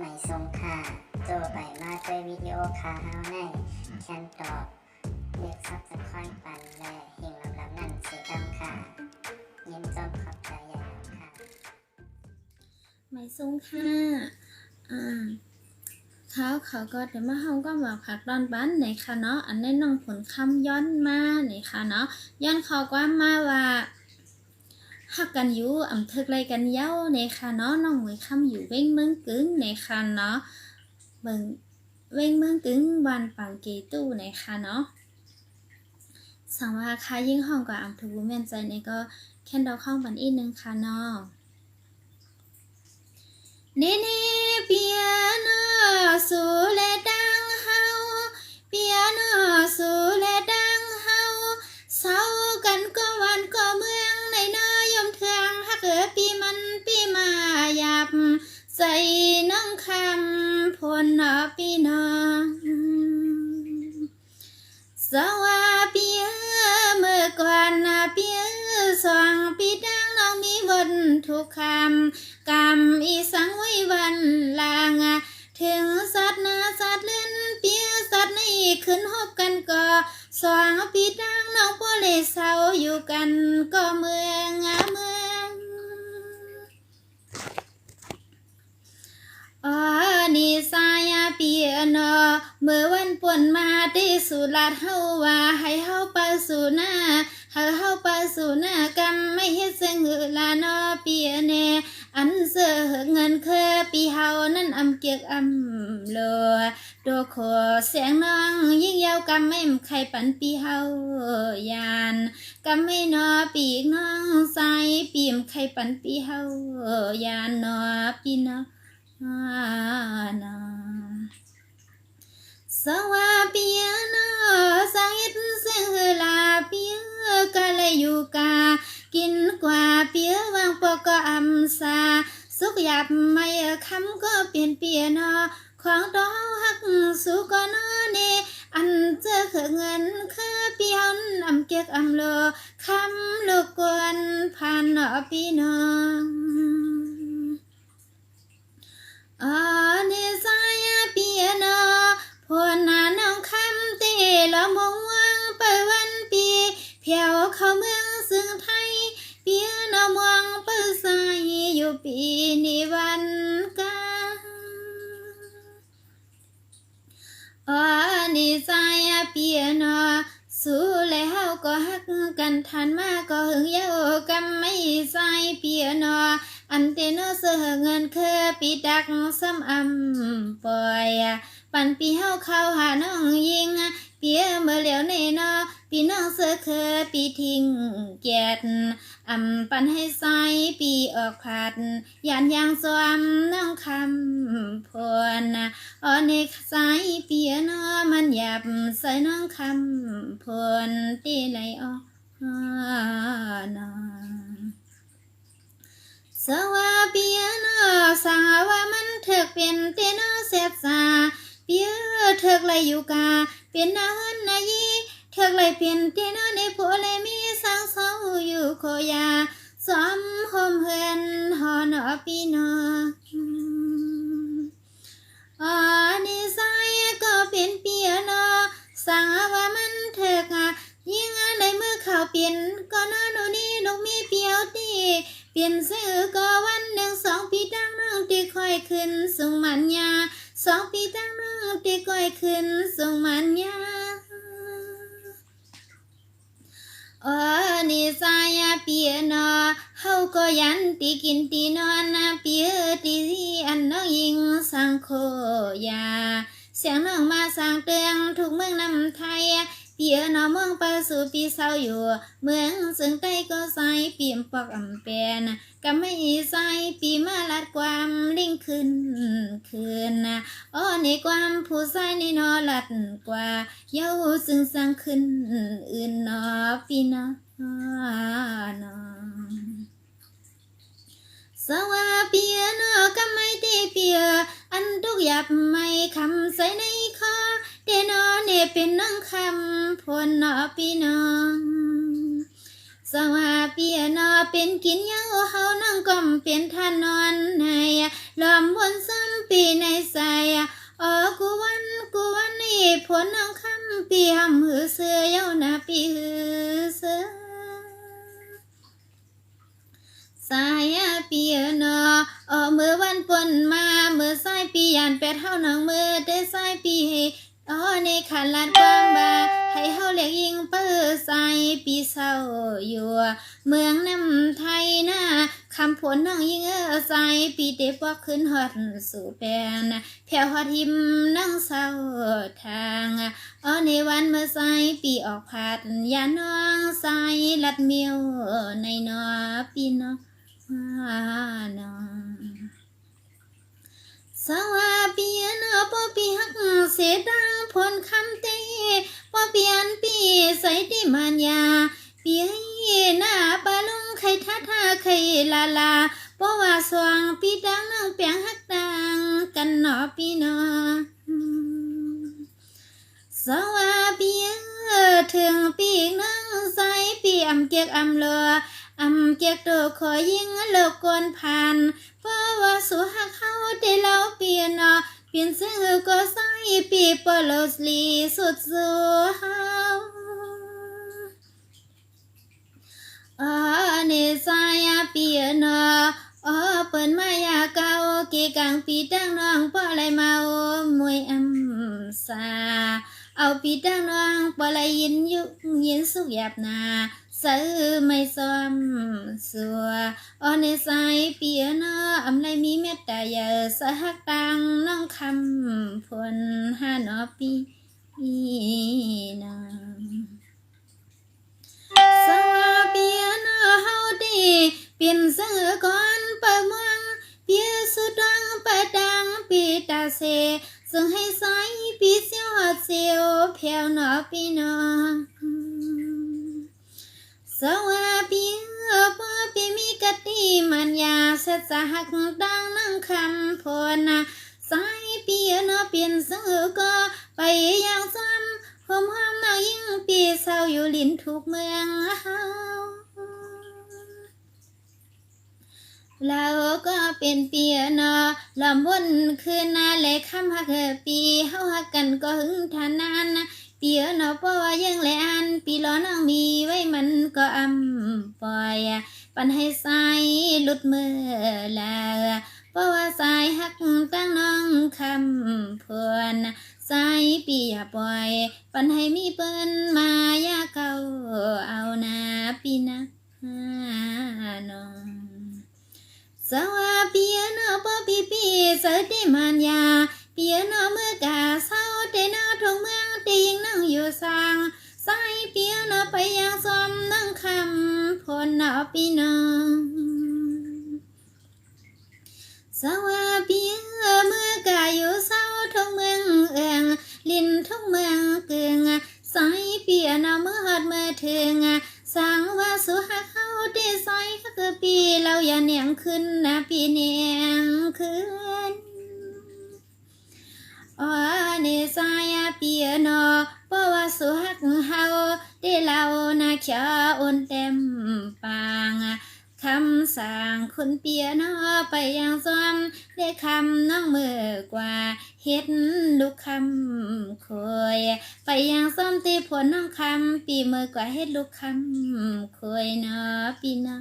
ไม่ทรงค่าโจไปมาด้วยวิดีโอคาเฮาในแคนตอบเรียกซับสไครป์ปันและหิ่งลำนั่นเสียดำค่ะยินจอมขอบใจใหญ่ค่ะไม่สูงค่ะเขาก็เดี๋ยวมาเฮาก็มาพักตอนบ้านไหนค่ะเนาะอันนี้น้องผลคำย้อนมาไหนค่ะเนาะย้อนเขาก็มาว่าฮักกันอยู่เทึกไรกันเย้าในค่ะเนาะน้องเหมยคำอยู่เว้งเมืองกึ้งในค่ะเนาะเบิ่งเว้งเมืองกึ้งวันปังเกตู้ในค่ะเนาะสังว่าค่ะยิ่งห้องก็ทุกแม่นใจในก็แค่ดอกข้องบันอีกนึงค่ะเนาะNene piano sule dang hau piano sule dang hau เศร้ากันก็วันก็เมืองในน้อยยมเทืองฮักปีมันปีมาหยับใส่น้องคำพลปีน้องสว่าปีเมื่อก่อนปีสองปีดังน้องมีบนทุกคำกำอีสังไว้วันลางถึงสัตว์สัตว์เล่นเปียสัตว์ในขึ้นหบกันก็สองปีดังน้องบ่เลยเศร้าอยู่กันก็เมืองนี่สายเปียนเมื่อวันป่วนมาที่สุลาดเฮาว่าให้เฮาไปสู่หน้าเฮาไปสู่หน้ากำไม่เฮ็ดเสงหือลานอเปียเนอันเสือเงินเคยปีเฮานั่นเกียกโลโดขอเสียงน้องยิ่งยาวกำไม่ใครปันปีเฮายานกำไม่นอปีกน้องใส่ปีมใครปันปีเฮายานนอปีนอสว่าเปียโนสังเฮ็ดเสียงฮือลาเปียกะเลยอยู่กากินกว่าเปียวางปอก็ซาสุกหยับไม่คำก็เปลี่ยนเปียโนของดอกฮักสุก็นอเนอันเจอเงินคือเปียนเกียกโลคำลูกกวนผ่านปีน้องนิสัยเปียโนพวน้องคำเตละมงวังไปวันปีเพียวเข้าเมืองซึ่งไทยเปียโนมองเปิดใสอยู่ปีนี้วันกานิสัยเปียโนสู้แล้วเฮาก็ฮักกันทันมาก็หึงเย้ากันไม่ใส่เปียโนอันเตโนเสือเงินเคยปีดักซ้ำปล่อยปันปีเฮาเข้าหาน้องยิงเปียเมื่อเหลียวในนอปีน้องเสือเคยปีทิ้งเกียรติปันให้ใส่ปีออกผัดยานยางสวมน้องคำพวนในใส่เปียนอมันหยับใส่น้องคำพวนตีไหลออกสว่าเปียโนสังว่ามันเถิกเป็นเตโนเสียสาเปียเถิกไรอยู่กาเป็นนาเฮินนายีเถิกไรเป็นเตโนในผัวเลยมีสังเศร้าอยู่โคยาซ้อมโฮมเฮือนหอนปีโนนิสัยก็เป็นเปียโนสังว่ามันเถิกยิ่งในเมื่อข่าวเปลี่ยนก็นอนนี่ลูกมีเปียวตีเปลี่ยนซื้อก็วันหนึ่ง2 ปีตั้งน้องตีค่อยขึ้นส่งมันยา2 ปีตั้งน้องตีค่อยขึ้นส่งมันยานิสัยเปียโนเฮาก็ยันตีกินตีนอนเปียตีอันน้องยิงสังโคยาเสียงน้องมาสั่งเตืองทุกเมืองนำไทยเปียโนมองไปสู่ปีเศร้าอยู่เมืองซึ่งใต้ก็ใส่ปีมปอกแปนก็ไม่ใส่ปีมาลัดความลิ่งขึ้นในความผู้ใส่ในนอลัดกว่าเย้าซึ่งสร้างขึ้นอื่นปีนสว่าเปียโนก็ไม่ตีเปียอันทุกหยับไม่คำใส่ในคอเดนอเนเป็นน้องคำพลปีน้องสว่าเปียโนเป็นกินเย้าเฮานั่งก้มเป็นท่านนอนในลอมบนซ้ำปีใน นน้องคำปีหำหือเสือเย้าหน้าปีหือเสือสายปีเนอมือวันปนมามือสายปียานเป็ดเฮาหนังมือได้สายปีในขันลาดกว้างบาให้เฮาเรียกยิงเปื้อใส่ปีเศร้าอยู่เมืองน้ำไทยนะคำผลน้องยิงใส่ปีเด็บว่าขึ้นฮอดสู่แปนแผ่วฮอดหิมนั่งเศร้าทางในวันเมื่อใส่ปีออกผาดยาน้องใส่ลัดเมียวในนอปีน้องน้องสวาปีนอปอปีหักเสดังพลคำเตปอปีอันปีใส่ดิมันยาปีให้หน้าปาลุงไข่ท่าไข่ลาปอว่าสว่างปีดังน้องเปียงหักดังกันหนอปีนอสวาปีถึงปีนั่งใส่ปีอำเกียกอำเลออำเกียกโตขอยิงเลิกกวนผ่านเพราะว่าสู่หักเขาได้เล่าเปลี่ยนเปลี่ยนซึ่งก็ใส่ปีปอลสลีสุดสู่เฮาเนสายปีนเปิ้นมายาเก่าเกกังปีตั้งน้องปอไหลเมามวยอำสาเอาปีตั้งน้องปอไหลยินสุกหยาบนาซื้อไม่ซ้อมสัวในสายเปียนอำไรมีเม็ดตาเยอสหักตังน้องคำพลหานอปีนาสวาเปียนเฮาดีเปลี่ยนซื้อก่อนเปิดเมืองเปียสุดดังเปิดดังปีตาเซซึ่งให้สายปีเสียวเสียวแผ่วหนอปีนอสวาปีปอปีมีกะติมันยาเสดสหักดังนั่งคำพลสายปีนอเปลี่ยนซื้อก็ไปอย่างซ้ำหอมหอมนายิ่งปีเศร้าอยู่ลิ้นทุกเมืองเฮาเราก็เป็นปีนอลำวนคืนนาเลยคำหักปีเฮาหักกันก็หึงทานานปีนอเพราะว่ายังแลอันปีล้อน้องมีไว้มันก็อำปล่อยปันให้สายหลุดมือลาเพราะว่าสายหักตั้งน้องคำพวนสายปีอย่าปล่อยปันให้มีเปิ้นมายาเก่าเอานาปีนะน้องสวาเปียโนปอปีเสดิมันยาเปียโนเมื่อกาเศร้าเตนอทงเมืองตียิงนั่งอยู่สางสายเปียโนไปยังซ้อมนั่งคำพลนอปีนอสวาเปียเมื่อกาอยู่เศร้าทงเมืองลินทงเมืองเกืองสายเปียโนเมื่อหัดเมื่อถึงสังว่าสุหักเขาได้ใส่ก็ปีเราอย่าเนียงขึ้นนะปีเนียงขึ้นเนสายเปียโนเพราะว่าสุหักเขาได้เรานาเขียวอุ่นเต็มปางคำสั่งคุณเปียโนไปยังซ้อมได้คำน้องมือกว่าเฮ็ดลูกคำคอยไปยังซ้อมตีผลน้องคำปีมือกว่าเฮ็ดลูกคำคอยเนาะปีเนาะ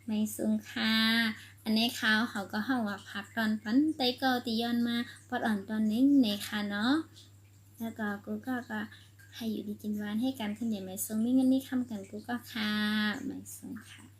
ไม่สูงค่ะอันนี้เขาก็ห้องว่าพักตอนปันไตเกาตีย้อนมาปอดอ่อนตอนนี้ในค่ะเนาะแล้วก็กูก็ให้อยู่ดีกินหวานให้กันขึ้นอย่างไม่ทรงไม่งั้นนี่คำกันกูก็ค่ะไม่ทรงค่ะ